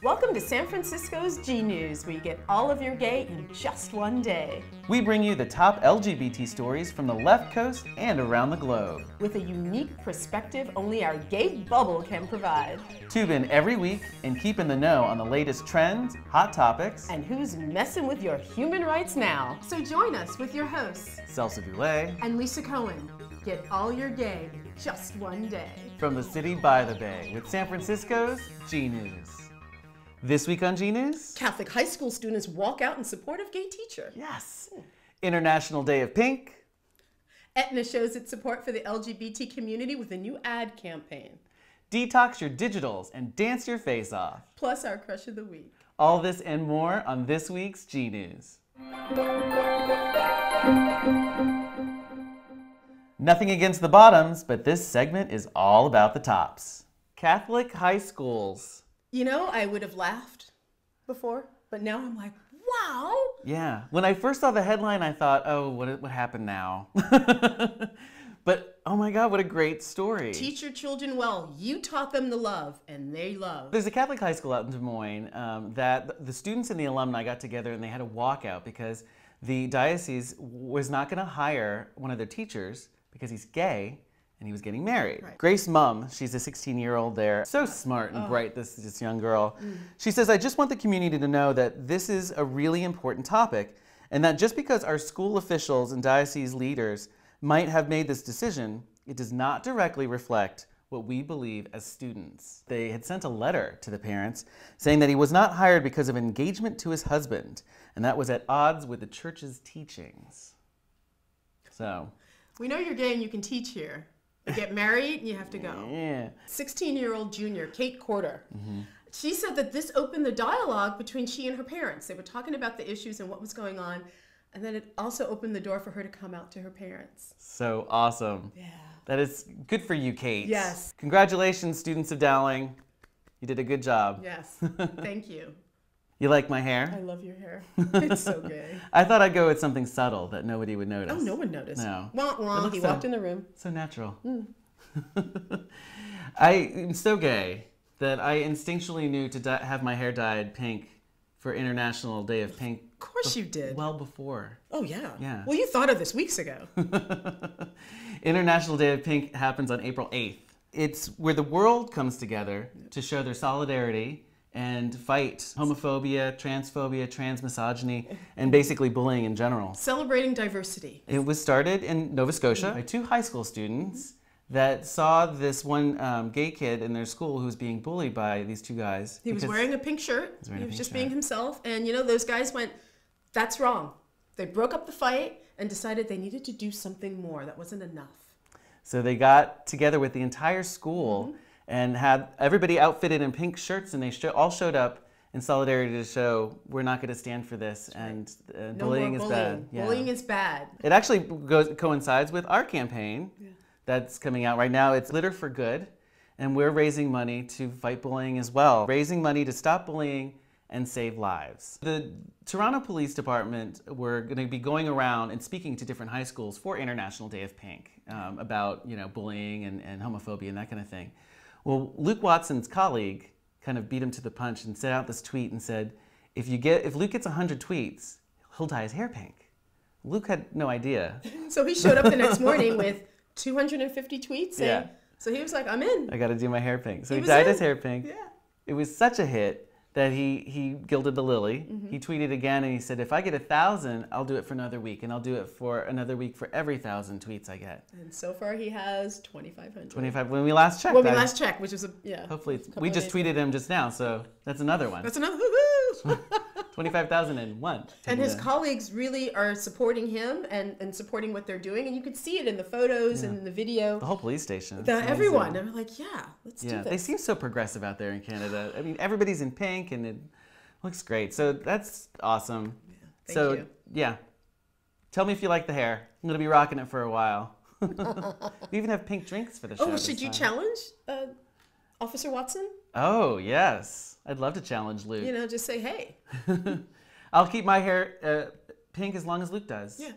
Welcome to San Francisco's GNews, where you get all of your gay in just one day. We bring you the top LGBT stories from the left coast and around the globe. With a unique perspective only our gay bubble can provide. Tune in every week and keep in the know on the latest trends, hot topics, And who's messing with your human rights now. So join us with your hosts, Celso Dulay, and Lisa Cohen. Get all your gay in just one day. from the city by the bay with San Francisco's GNews. This week on GNews? Catholic high school students walk out in support of gay teacher. Yes. International Day of Pink. Aetna shows its support for the LGBT community with a new ad campaign. Detox your digitals and dance your face off. Plus our crush of the week. All this and more on this week's GNews. Nothing against the bottoms, but this segment is all about the tops. Catholic high schools. You know, I would have laughed before, but now I'm like, wow. Yeah. When I first saw the headline, I thought, oh, what happened now? But, oh my God, what a great story. Teach your children well. You taught them to love, and they love. There's a Catholic high school out in Des Moines that the students and the alumni got together and they had a walkout because the diocese was not going to hire one of their teachers because he's gay and he was getting married. Right. Grace Mum, she's a 16-year-old there, so smart and bright, this young girl. She says, I just want the community to know that this is a really important topic and that just because our school officials and diocese leaders might have made this decision, it does not directly reflect what we believe as students. They had sent a letter to the parents saying that he was not hired because of engagement to his husband, and that was at odds with the church's teachings. So, We know you're gay and you can teach here. You get married and you have to go. yeah. 16-year-old junior, Kate Corder. She said that this opened the dialogue between she and her parents. They were talking about the issues and what was going on, and then it also opened the door for her to come out to her parents. So awesome. Yeah. That is good for you, Kate. Yes. Congratulations, students of Dowling. You did a good job. Yes. Thank you. You like my I hair? love your hair. It's so gay. I thought I'd go with something subtle that nobody would notice. Oh, no one noticed. No. Wah, It wah. looks He so- walked in the room. So natural. I am so gay that I instinctually knew to have my hair dyed pink for International Day of Pink. Of course you did. Well before. Oh, yeah. Yeah. Well, you thought of this weeks ago. International Day of Pink happens on April 8th. It's where the world comes together to show their solidarity and fight homophobia, transphobia, transmisogyny, and basically bullying in general. Celebrating diversity. It was started in Nova Scotia by two high school students that saw this one gay kid in their school who was being bullied by these two guys. He was wearing a pink shirt. He wearing a was pink just shirt. being himself. And, you know, those guys went, that's wrong. They broke up the fight and decided they needed to do something more. That wasn't enough. So they got together with the entire school and had everybody outfitted in pink shirts, and they all showed up in solidarity to show we're not going to stand for this, and No bullying more is bad. Yeah. Bullying is bad. It actually coincides with our campaign that's coming out right now. It's Litter for Good, and we're raising money to fight bullying as well. Raising money to stop bullying and save lives. The Toronto Police Department were going to be going around and speaking to different high schools for International Day of Pink about bullying and homophobia and that kind of thing. Well, Luke Watson's colleague kind of beat him to the punch and sent out this tweet and said, if Luke gets 100 tweets, he'll dye his hair pink. Luke had no idea. So he showed up the next morning with 250 tweets saying, Yeah. So he was like, I'm in. I got to do my hair pink. So he was dyed in. his hair pink. Yeah. It was such a hit that he gilded the lily. He tweeted again and he said, if I get 1,000, I'll do it for another week. And I'll do it for another week for every 1,000 tweets I get. And so far he has 2,500. 25, when we last checked. When we last checked, which was Hopefully, we of just days tweeted him just now, so that's another one. That's another woo-hoo! 25,001. And his colleagues really are supporting him and supporting what they're doing. And you could see it in the photos and the video. The whole police station. It's amazing. Everyone. And we're like, yeah, let's do Yeah, this. they seem so progressive out there in Canada. I mean, everybody's in pink and it looks great. So that's awesome. Thank so, you. yeah. Tell me if you like the hair. I'm going to be rocking it for a while. We even have pink drinks for the show. Oh, this should you time. challenge Officer Watson? Oh, yes. I'd love to challenge Luke. You know, just say, hey. I'll keep my hair pink as long as Luke does. Yeah.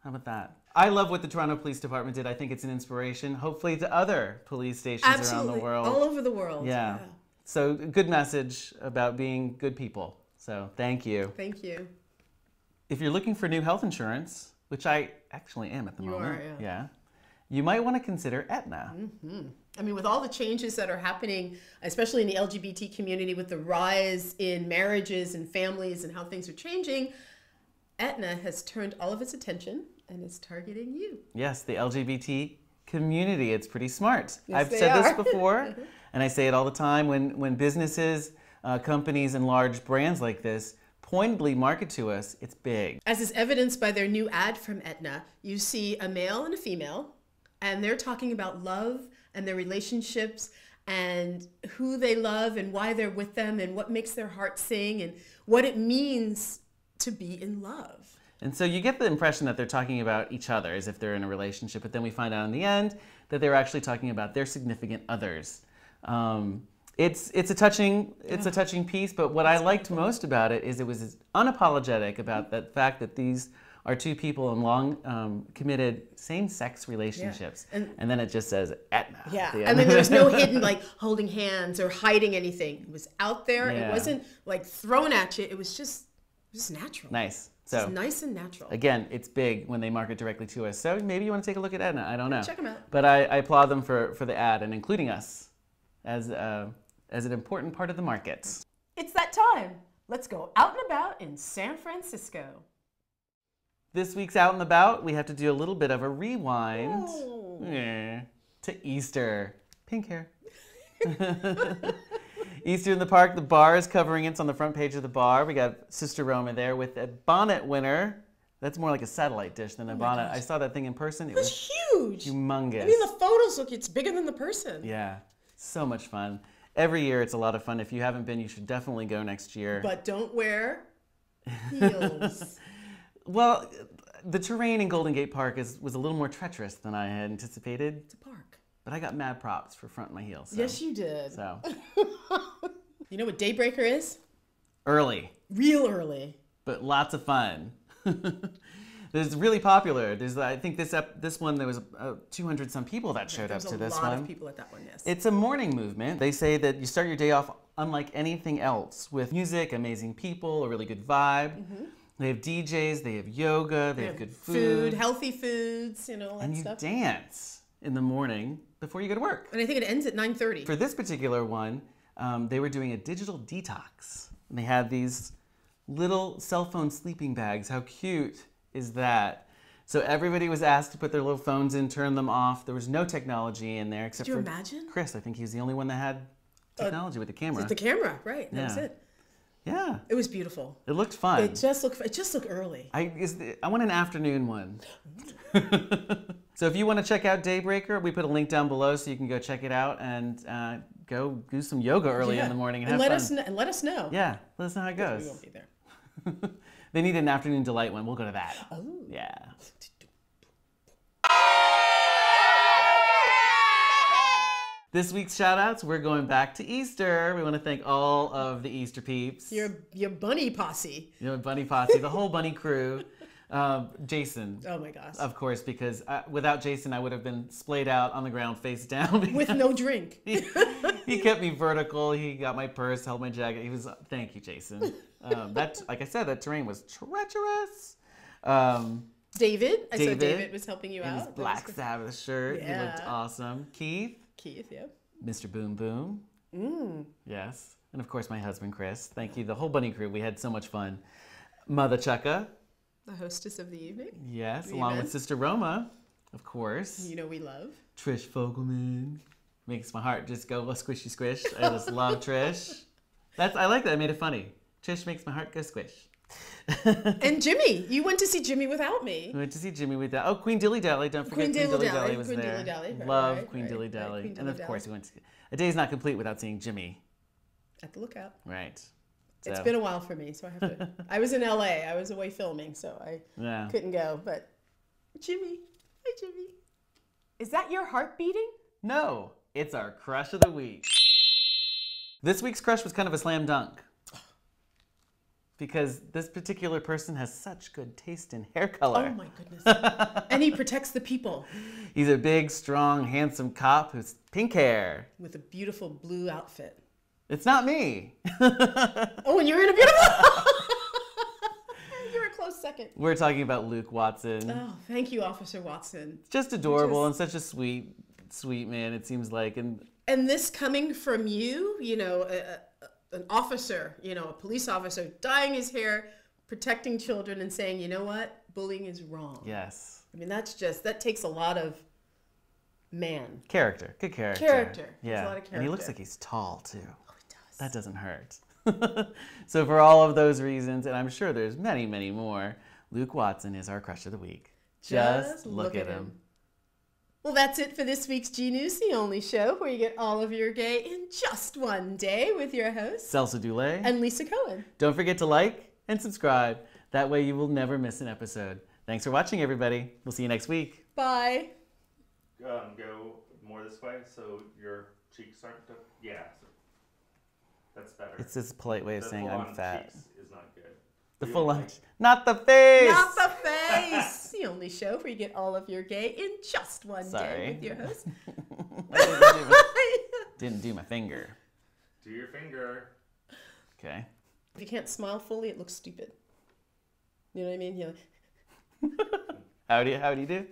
How about that? I love what the Toronto Police Department did. I think it's an inspiration, hopefully, to other police stations around the world. All over the world. Yeah. So good message about being good people. So thank you. Thank you. If you're looking for new health insurance, which I actually am at the moment, yeah. You might want to consider Aetna. I mean, with all the changes that are happening, especially in the LGBT community, with the rise in marriages and families and how things are changing, Aetna has turned all of its attention and is targeting you. Yes, the LGBT community. It's pretty smart. Yes, I've said this before, and I say it all the time. When businesses, companies, and large brands like this pointedly market to us, it's big. As is evidenced by their new ad from Aetna, you see a male and a female, and they're talking about love and their relationships and who they love and why they're with them and what makes their heart sing and what it means to be in love. And so you get the impression that they're talking about each other as if they're in a relationship, but then we find out in the end that they're actually talking about their significant others. It's a touching piece, but what I liked most about it is it was unapologetic about the fact that these are two people in long committed same-sex relationships, and then it just says Aetna. Yeah, I mean, there was no hidden like holding hands or hiding anything. It was out there. Yeah. It wasn't like thrown at you. It was just natural. Nice. So So nice and natural. again, it's big when they market directly to us. So maybe you want to take a look at Aetna. I don't know. Check them out. But I applaud them for the ad and including us as an important part of the market. It's that time. Let's go out and about in San Francisco. This week's Out and About, we have to do a little bit of a rewind Oh. to Easter. Pink hair. Easter in the park, the bar is covering it. It's on the front page of the bar. We got Sister Roma there with a bonnet winner. That's more like a satellite dish than a bonnet. gosh. I saw that thing in person. It It was was huge. humongous. I mean, the photos look, it's bigger than the person. Yeah, so much fun. Every year it's a lot of fun. If you haven't been, you should definitely go next year. But don't wear heels. Well, the terrain in Golden Gate Park was a little more treacherous than I had anticipated, It's a park. but I got mad props for fronting my heels. So, Yes, you did. so You know what DayBreaker is? early, Real early. but lots of fun. It's really popular. I think this one there was 200 some people that showed up to this There's a lot one. of people at that one, yes. It's a morning movement. They say that you start your day off unlike anything else with music, amazing people, a really good vibe. They have DJs, they have yoga, they have good food. Healthy foods, you know, all that And you stuff. dance in the morning before you go to work. And I think it ends at 9:30. For this particular one, they were doing a digital detox. And they had these little cell phone sleeping bags. How cute is that? So everybody was asked to put their little phones in, turn them off. There was no technology in there except Could you for imagine? Chris. I think he was the only one that had technology with the camera. The camera, right? That was Yeah. it. Yeah, It was beautiful. it looked fun. It just looked early. I want an afternoon one. So if you want to check out DayBreaker, we put a link down below so you can go check it out and go do some yoga early in the morning and have let fun. let us know. Yeah, let us know how it goes. We won't be there. They need an afternoon delight one. We'll go to that. Oh. Yeah. This week's shout outs, we're going back to Easter. We want to thank all of the Easter peeps. Your bunny posse. You know, Bunny Posse, the whole bunny crew. Jason. Oh my gosh. Of course, because without Jason, I would have been splayed out on the ground face down. With no drink. He kept me vertical. He got my purse, held my jacket. Thank you, Jason. Like I said, that terrain was treacherous. David. I saw David David was helping you In his out. Black Sabbath shirt. He looked Yeah. awesome. Keith. Keith, yeah. Mr. Boom Boom. Yes. And of course, my husband, Chris. Thank you. The whole bunny crew. We had so much fun. Mother Chucka. The hostess of the evening. Yes. The Along event. with Sister Roma, of course. You know we love. Trish Fogelman. Makes my heart just go squishy squish. I just love Trish. I like that. I made it funny. Trish makes my heart go squish. And Jimmy. You went to see Jimmy without me. We went to see Jimmy with that. Oh, Queen Dilly Dally. Don't forget Queen Dilly Dally was Queen there. Dilly Dally. Right, Love right, Queen right, Dilly right, Dally. Queen And of Dilly course, Dally. we went to... A day's not complete without seeing Jimmy. At the lookout. Right. It's So, been a while for me, so I have to. I was in LA. I was away filming, so I yeah. couldn't go. But Jimmy, hi Jimmy. Is that your heart beating? No, it's our crush of the week. This week's crush was kind of a slam dunk. Because this particular person has such good taste in hair color. Oh my goodness. And he protects the people He's a big, strong, handsome cop who's pink hair. with a beautiful blue outfit. It's not me. Oh, and you're in a beautiful... You're a close second. We're talking about Luke Watson. Oh, thank you, Officer Watson. Just adorable and such a sweet man, it seems like. And this coming from you, you know, an officer, you know, a police officer, dyeing his hair, protecting children and saying, you know what, bullying is wrong. yes. I mean, that takes a lot of man. Character. Good character. Character. Yeah. There's a lot of And he looks character. like he's tall, too. Oh, it does. That doesn't hurt. So for all of those reasons, and I'm sure there's many, many more, Luke Watson is our crush of the week. Just look at him. Well, that's it for this week's GNews, the only show where you get all of your gay in just one day with your hosts, Celso Dulay and Lisa Cohen. Don't forget to like and subscribe. That way you will never miss an episode. Thanks for watching, everybody. We'll see you next week. Bye. Go more this way so your cheeks aren't... Yeah. That's better. It's this polite way of saying I'm fat. Cheeks is not good. The full on... Not the face! Not the face! The only show where you get all of your gay in just one day with your host. Didn't do my finger. Do your finger. Okay. If you can't smile fully, it looks stupid. You know what I mean? You're like, How do you do?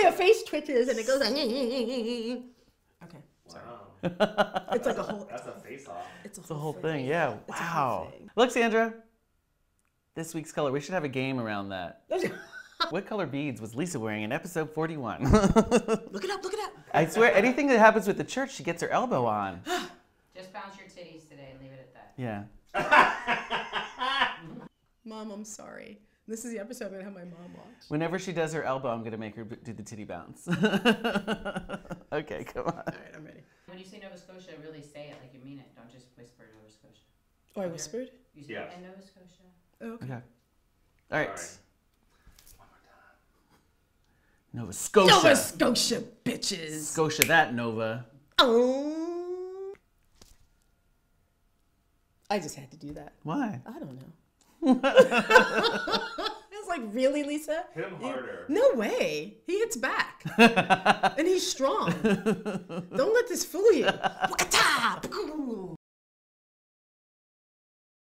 your face twitches and it goes like... Okay, sorry. Wow. It's like a whole... That's a face-off. It's The whole thing, yeah. It's a whole Wow. thing. Look, Sandra. This week's color. We should have a game around that. What color beads was Lisa wearing in episode 41? Look it up, look it up. I swear, anything that happens with the church, she gets her elbow on. Just bounce your titties today and leave it at that. Yeah. Mom, I'm sorry. This is the episode I'm going to have my mom watch. Whenever she does her elbow, I'm going to make her do the titty bounce. Okay, come on. All right, I'm ready. When you say Nova Scotia, really say it like you mean it. Don't just whisper Nova Scotia. Oh, I whispered? You say, Yes. and Nova Scotia. Oh, okay. Okay. All right. Sorry. One more time. Nova Scotia. Nova Scotia, bitches. Scotia that, Nova. Oh. I just had to do that. Why? I don't know. It's like, really, Lisa? Hit him harder. No way. He hits back. And he's strong. Don't let this fool you. Wakata!